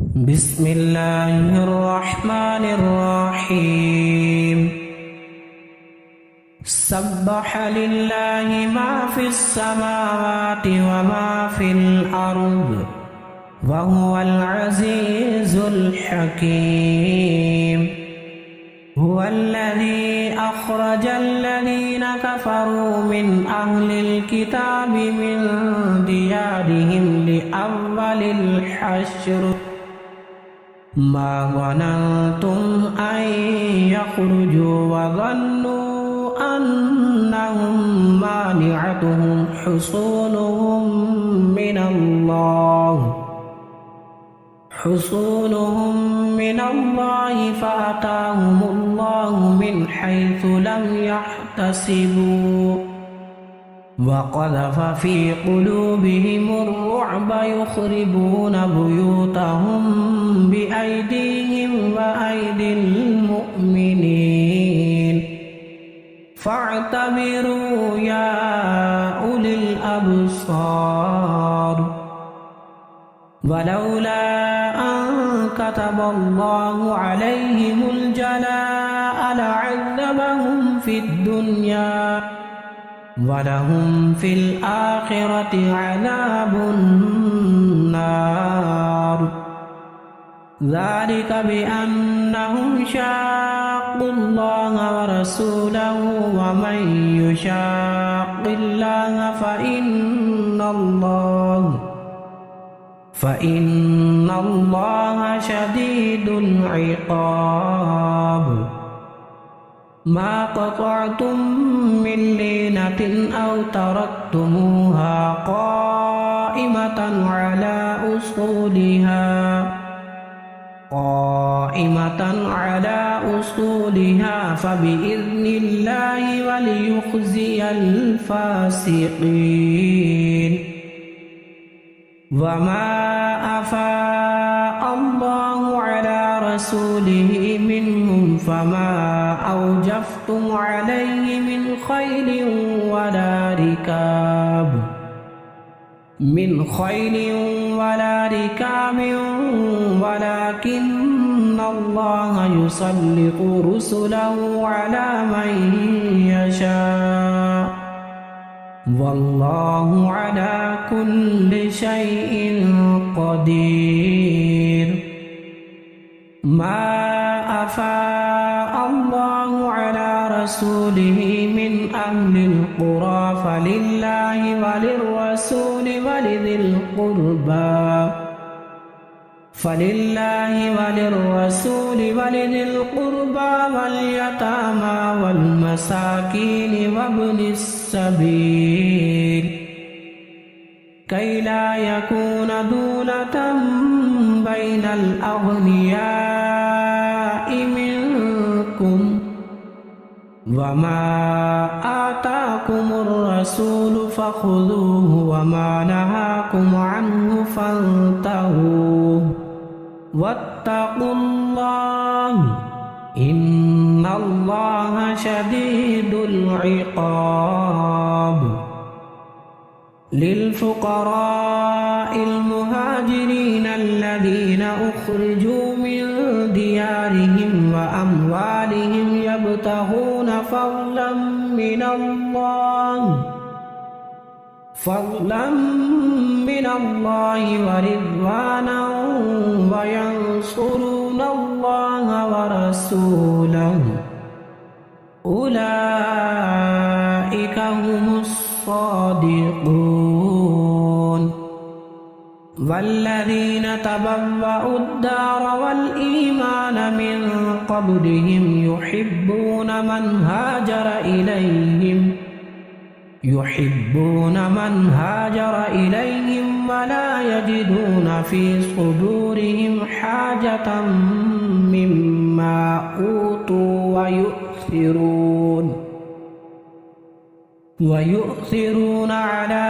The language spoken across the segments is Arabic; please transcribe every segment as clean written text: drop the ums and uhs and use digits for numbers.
بسم الله الرحمن الرحيم سبح لله ما في السماوات وما في الأرض وهو العزيز الحكيم هو الذي أخرج الذين كفروا من أهل الكتاب من ديارهم لأول الحشر ما ظننتم أن يخرجوا وظنوا أنهم مانعتهم حصونهم من الله فأتاهم الله من حيث لم يحتسبوا وقذف في قلوبهم الرعب يخربون بيوتهم بأيديهم وأيدي المؤمنين فاعتبروا يا أولي الأبصار ولولا أن كتب الله عليهم الجلاء لعذبهم في الدنيا ولهم في الآخرة عذاب النار ذلك بأنهم شاقوا الله ورسوله ومن يشاق الله فإن الله شديد العقاب ما قطعتم من لينة أو تركتموها قائمة على أصولها فبإذن الله وليخزي الفاسقين وما أفاء الله على رسوله منهم فما أوجفتم عليه من خيل ولا ركاب ولكن الله يسلط رسله على من يشاء والله على كل شيء قدير ما أفاء الله على رسوله من أهل القرى فلله وللرسول ولذي القربى واليتامى والمساكين وابن السبيل كي لا يكون دولة بين الأغنياء منكم وما آتاكم الرسول فخذوه وما نهاكم عنه فانتهوا واتقوا الله إن الله شديد العقاب للفقراء المهاجرين الذين أخرجوا من ديارهم وأموالهم يبتغون فضلا من الله ورضوانا وينصرون الله ورسوله أولئك هم الصادقون والذين تبوأوا الدار والإيمان من قبلهم يحبون من هاجر إليهم ولا يجدون في صدورهم حاجة مما أوتوا ويؤثرون على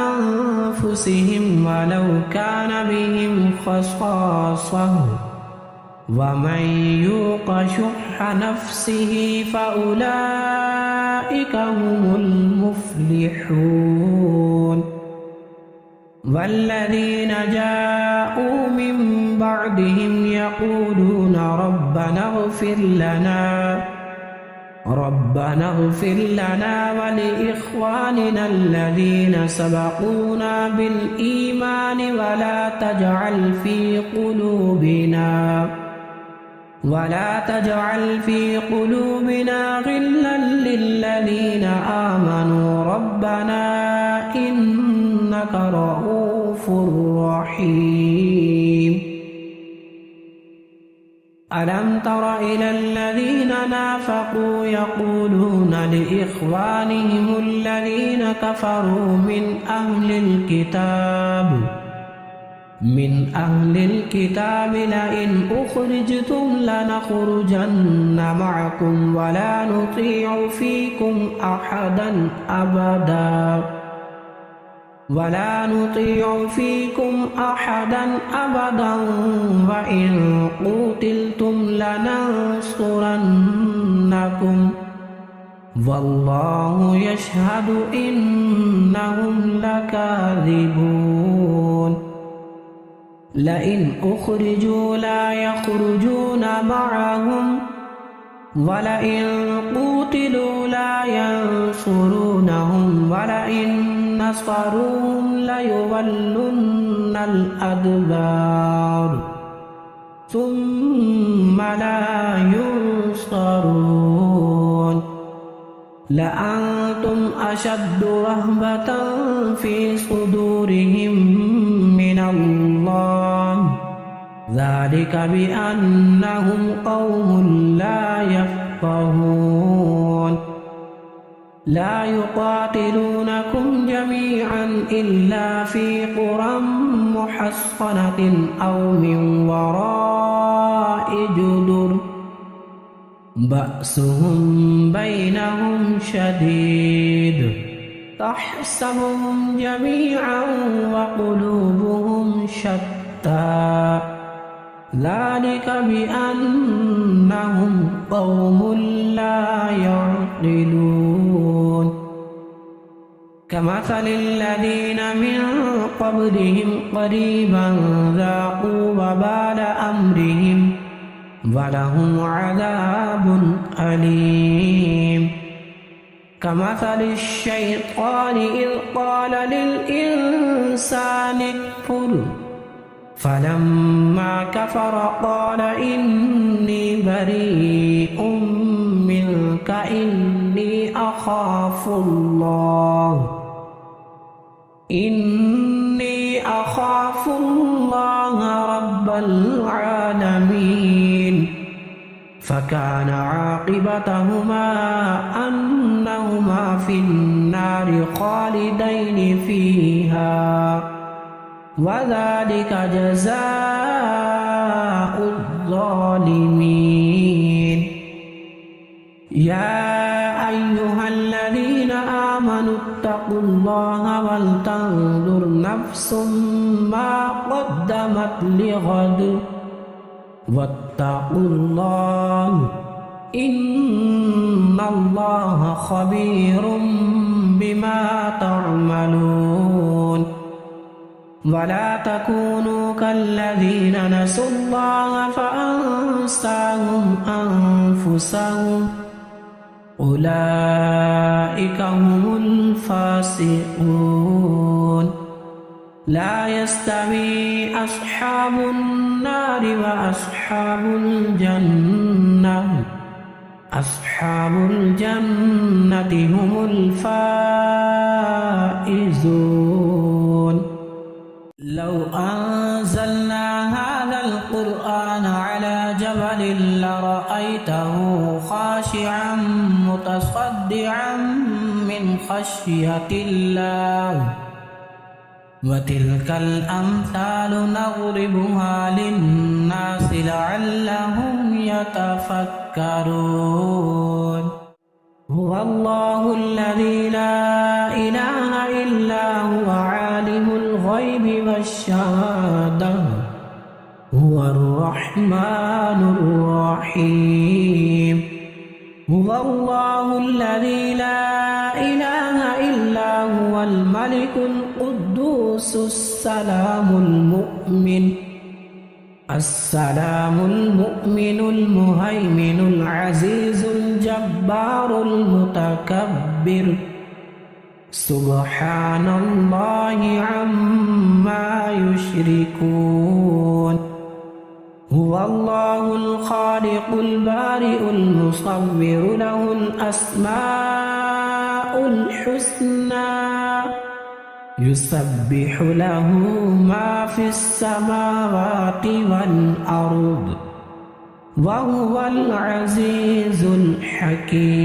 أنفسهم ولو كان بهم خصاصة ومن يوق شح نفسه فأولئك هم المفلحون والذين جاءوا من بعدهم يقولون ربنا اغفر لنا ولإخواننا الذين سبقونا بالإيمان ولا تجعل في قلوبنا غلا للذين آمنوا ربنا إنك رؤوف رحيم ألم تر إلى الذين نافقوا يقولون لإخوانهم الذين كفروا من أهل الكتاب لئن أخرجتم لنخرجن معكم ولا نطيع فيكم أحدا أبدا وإن قتلتم لننصرنكم والله يشهد إنهم لكاذبون لئن أخرجوا لا يخرجون معهم ولئن قتلوا لا ينصرونهم ولئن نصروهم ليولن الأدبار ثم لا ينصرون لأنتم أشد رهبة في صدورهم من الله ذلك بأنهم قوم لا يفقهون لا يقاتلونكم جميعا إلا في قرى محصنة أو من وراء جدر بأسهم بينهم شديد تحسبهم جميعا وقلوبهم شتى ذلك بأنهم قوم لا يعقلون كمثل الذين من قبلهم قريبا ذاقوا وبال أمرهم ولهم عذاب أليم كمثل الشيطان إذ قال للإنسان اكفر فلما كفر قال إني بريء منك إني أخاف الله رب العالمين فكان عاقبتهما أنهما في النار خالدين فيها وذلك جزاء الظالمين يا أيها الذين آمنوا اتقوا الله ولتنظر نفس ما قدمت لغد واتقوا الله إن الله خبير بما تعملون ولا تكونوا كالذين نسوا الله فأنساهم أنفسهم أولئك هم الفاسقون لا يستوي أصحاب النار وأصحاب الجنة هم الفائزون لو أنزلنا هذا القرآن على جبل لرأيته خاشعا متصدعا من خشية الله وتلك الأمثال نضربها للناس لعلهم يتفكرون هو الله الذي لا إله إلا هو عالم الغيب والشهادة هو الرحمن الرحيم هو الله الذي لا إله إلا هو الملك القدوس القدوس السلام المؤمن السلام المؤمن المهيمن العزيز الجبار المتكبر سبحان الله عما يشركون هو الله الخالق البارئ المصور له الأسماء الحسنى يسبح له ما في السماوات والأرض وهو العزيز الحكيم